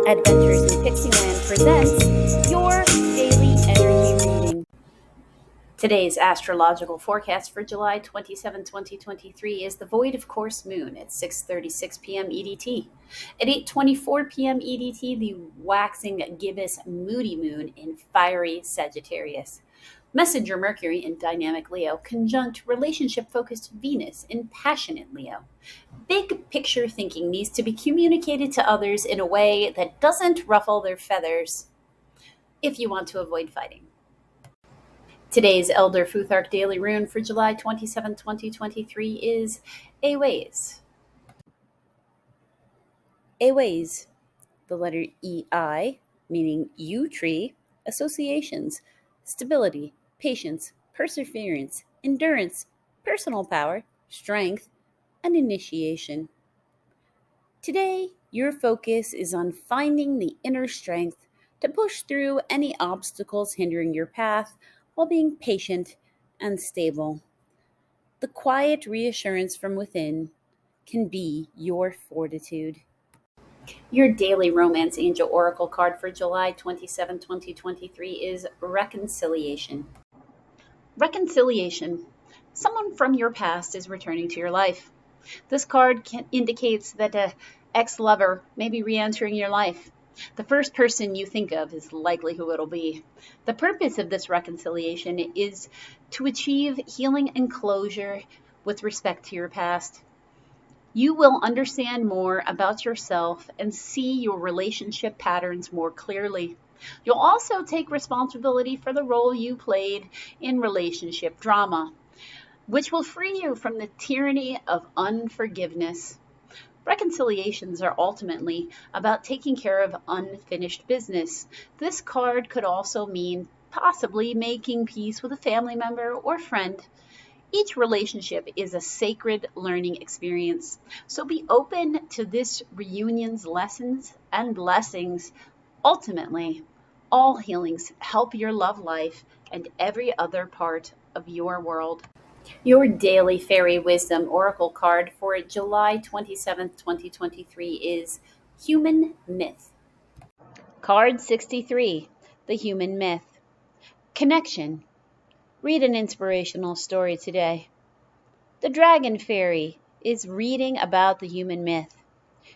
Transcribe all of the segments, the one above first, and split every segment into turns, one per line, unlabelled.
Adventures in Pixieland presents your daily energy reading. Today's astrological forecast for July 27, 2023 is the void of course moon at 6:36 p.m. EDT. At 8:24 p.m. EDT, the waxing gibbous moody moon in fiery Sagittarius. Messenger Mercury in dynamic Leo conjunct relationship focused Venus in passionate Leo. Big picture thinking needs to be communicated to others in a way that doesn't ruffle their feathers if you want to avoid fighting. Today's Elder Futhark Daily Rune for July 27, 2023 is Aways. Aways, the letter EI, meaning yew tree, associations, stability, patience, perseverance, endurance, personal power, strength, and initiation. Today, your focus is on finding the inner strength to push through any obstacles hindering your path while being patient and stable. The quiet reassurance from within can be your fortitude. Your daily romance angel oracle card for July 27, 2023 is Reconciliation. Reconciliation. Someone from your past is returning to your life. This card indicates that an ex-lover may be re-entering your life. The first person you think of is likely who it'll be. The purpose of this reconciliation is to achieve healing and closure with respect to your past. You will understand more about yourself and see your relationship patterns more clearly. You'll also take responsibility for the role you played in relationship drama, which will free you from the tyranny of unforgiveness. Reconciliations are ultimately about taking care of unfinished business. This card could also mean possibly making peace with a family member or friend. Each relationship is a sacred learning experience, so be open to this reunion's lessons and blessings. Ultimately, all healings help your love life and every other part of your world. Your daily fairy wisdom oracle card for July 27th, 2023 is Human Myth. Card 63, the Human Myth. Connection. Read an inspirational story today. The Dragon Fairy is reading about the human myth.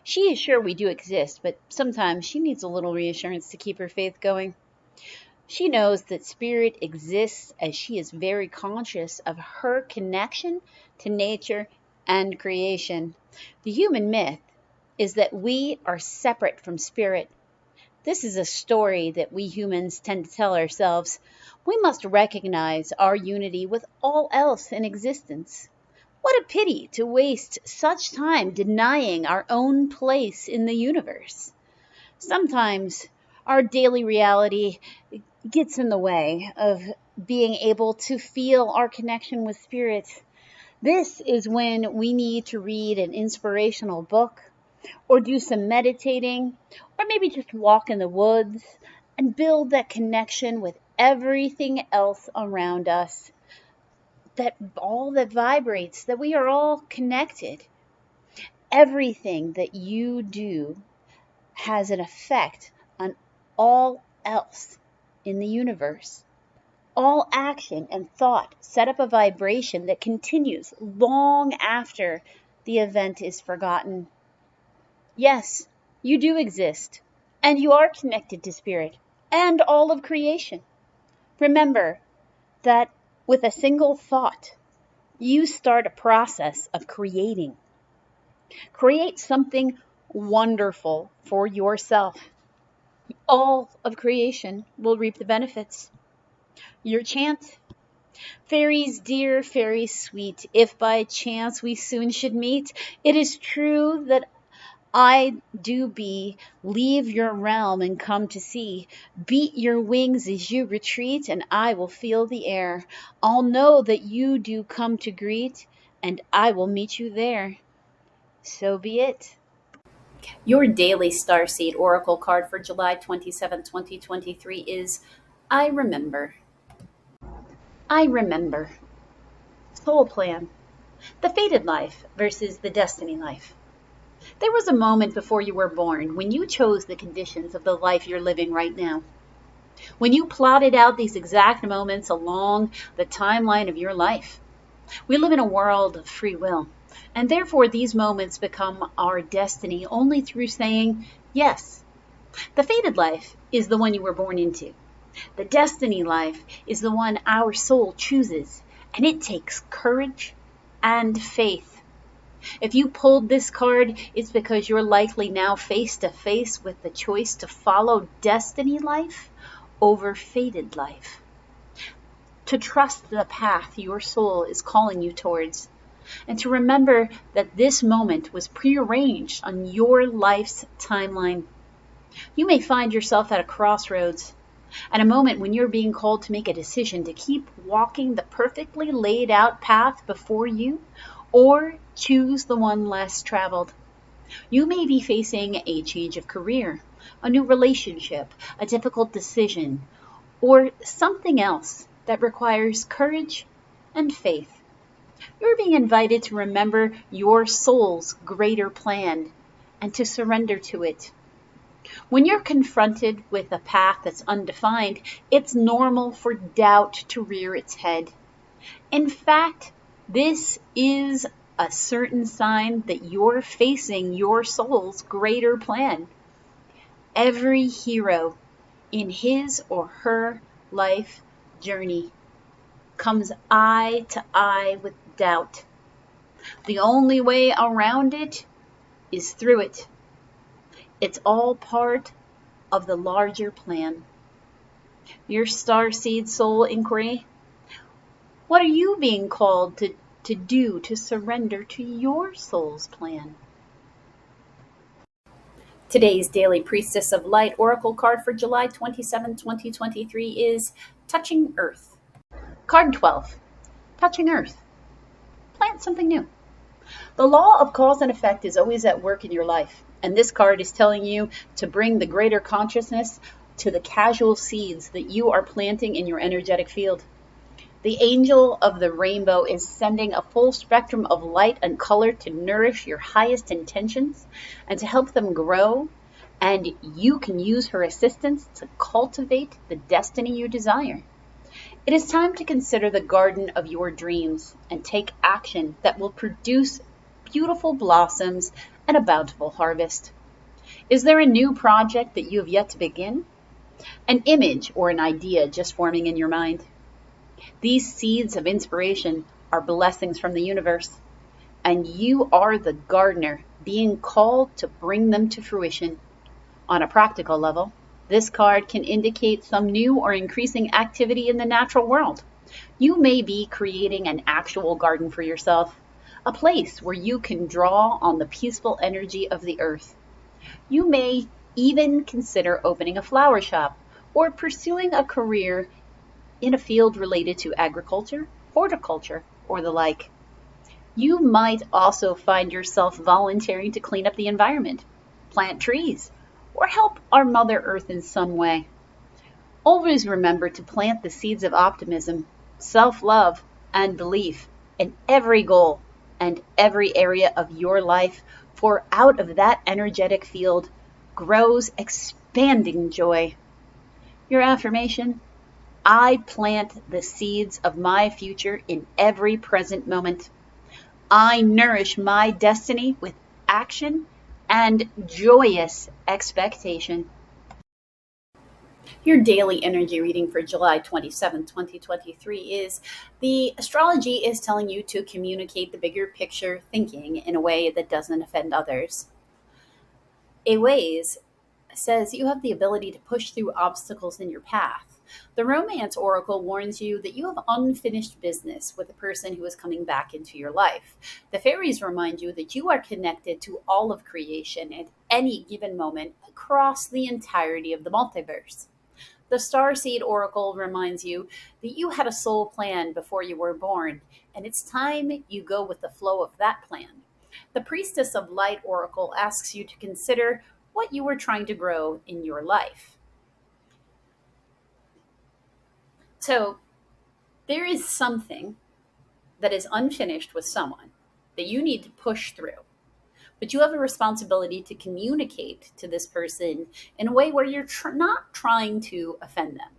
She is sure we do exist, but sometimes she needs a little reassurance to keep her faith going. She knows that spirit exists as she is very conscious of her connection to nature and creation. The human myth is that we are separate from spirit. This is a story that we humans tend to tell ourselves. We must recognize our unity with all else in existence. What a pity to waste such time denying our own place in the universe. Sometimes our daily reality gets in the way of being able to feel our connection with spirit. This is when we need to read an inspirational book, or do some meditating, or maybe just walk in the woods and build that connection with everything else around us. That all that vibrates, that we are all connected. Everything that you do has an effect on all else in the universe. All action and thought set up a vibration that continues long after the event is forgotten. Yes, you do exist, and you are connected to spirit and all of creation. Remember that with a single thought, you start a process of creating. Create something wonderful for yourself. All of creation will reap the benefits. Your chant. Fairies dear, fairies sweet, if by chance we soon should meet, it is true that I do leave your realm and come to see. Beat your wings as you retreat, and I will feel the air. I'll know that you do come to greet, and I will meet you there. So be it. Your daily starseed oracle card for July 27, 2023 is I Remember. I Remember. Soul plan. The fated life versus the destiny life. There was a moment before you were born when you chose the conditions of the life you're living right now. When you plotted out these exact moments along the timeline of your life. We live in a world of free will, and therefore these moments become our destiny only through saying yes. The fated life is the one you were born into. The destiny life is the one our soul chooses, and it takes courage and faith. If you pulled this card, it's because you're likely now face to face with the choice to follow destiny life over fated life. To trust the path your soul is calling you towards, and to remember that this moment was prearranged on your life's timeline. You may find yourself at a crossroads, at a moment when you're being called to make a decision to keep walking the perfectly laid out path before you, or choose the one less traveled. You may be facing a change of career, a new relationship, a difficult decision, or something else that requires courage and faith. You're being invited to remember your soul's greater plan and to surrender to it. When you're confronted with a path that's undefined, it's normal for doubt to rear its head. In fact, this is a certain sign that you're facing your soul's greater plan. Every hero in his or her life journey comes eye to eye with doubt. The only way around it is through it. It's all part of the larger plan. Your starseed soul inquiry. What are you being called to do to surrender to your soul's plan? Today's Daily Priestess of Light Oracle card for July 27, 2023 is Touching Earth. Card 12, Touching Earth. Plant something new. The law of cause and effect is always at work in your life, and this card is telling you to bring the greater consciousness to the casual seeds that you are planting in your energetic field. The angel of the rainbow is sending a full spectrum of light and color to nourish your highest intentions and to help them grow, and you can use her assistance to cultivate the destiny you desire. It is time to consider the garden of your dreams and take action that will produce beautiful blossoms and a bountiful harvest. Is there a new project that you have yet to begin? An image or an idea just forming in your mind? These seeds of inspiration are blessings from the universe, and you are the gardener being called to bring them to fruition. On a practical level, this card can indicate some new or increasing activity in the natural world. You may be creating an actual garden for yourself, a place where you can draw on the peaceful energy of the earth. You may even consider opening a flower shop or pursuing a career in a field related to agriculture, horticulture, or the like. You might also find yourself volunteering to clean up the environment, plant trees, or help our Mother Earth in some way. Always remember to plant the seeds of optimism, self-love, and belief in every goal and every area of your life, for out of that energetic field grows expanding joy. Your affirmation: I plant the seeds of my future in every present moment. I nourish my destiny with action and joyous expectation. Your daily energy reading for July 27, 2023 is the astrology is telling you to communicate the bigger picture thinking in a way that doesn't offend others. A ways says you have the ability to push through obstacles in your path. The Romance Oracle warns you that you have unfinished business with the person who is coming back into your life. The fairies remind you that you are connected to all of creation at any given moment across the entirety of the multiverse. The Starseed Oracle reminds you that you had a soul plan before you were born, and it's time you go with the flow of that plan. The Priestess of Light Oracle asks you to consider what you are trying to grow in your life. So, there is something that is unfinished with someone that you need to push through. But you have a responsibility to communicate to this person in a way where you're not trying to offend them.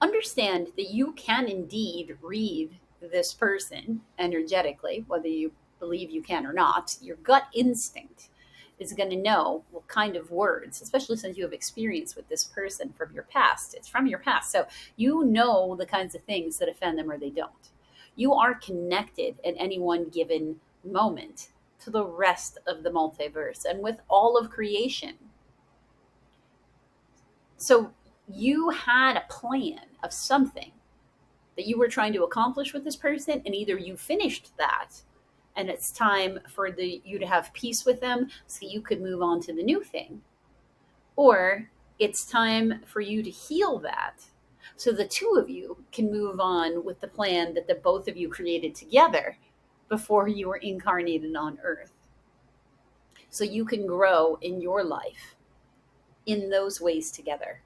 Understand that you can indeed read this person energetically, whether you believe you can or not. Your gut instinct is going to know what kind of words, especially since you have experience with this person from your past. It's from your past. So you know the kinds of things that offend them or they don't. You are connected at any one given moment to the rest of the multiverse and with all of creation. So you had a plan of something that you were trying to accomplish with this person, and either you finished that and it's time for you to have peace with them so you could move on to the new thing, or it's time for you to heal that so the two of you can move on with the plan that the both of you created together before you were incarnated on earth, so you can grow in your life in those ways together.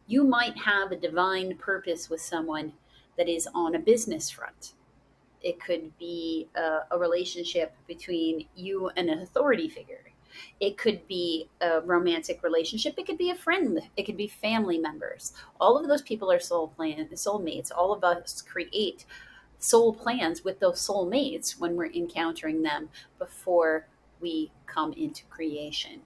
You might have a divine purpose with someone that is on a business front. It could be a relationship between you and an authority figure. It could be a romantic relationship. It could be a friend. It could be family members. All of those people are soulmates. All of us create soul plans with those soulmates when we're encountering them before we come into creation.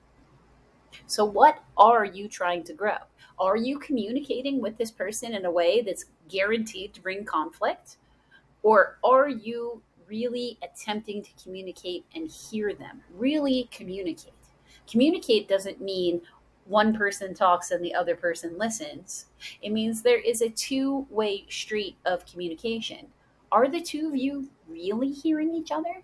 So, what are you trying to grow? Are you communicating with this person in a way that's guaranteed to bring conflict? Or are you really attempting to communicate and hear them? Really communicate. Communicate doesn't mean one person talks and the other person listens. It means there is a two-way street of communication. Are the two of you really hearing each other?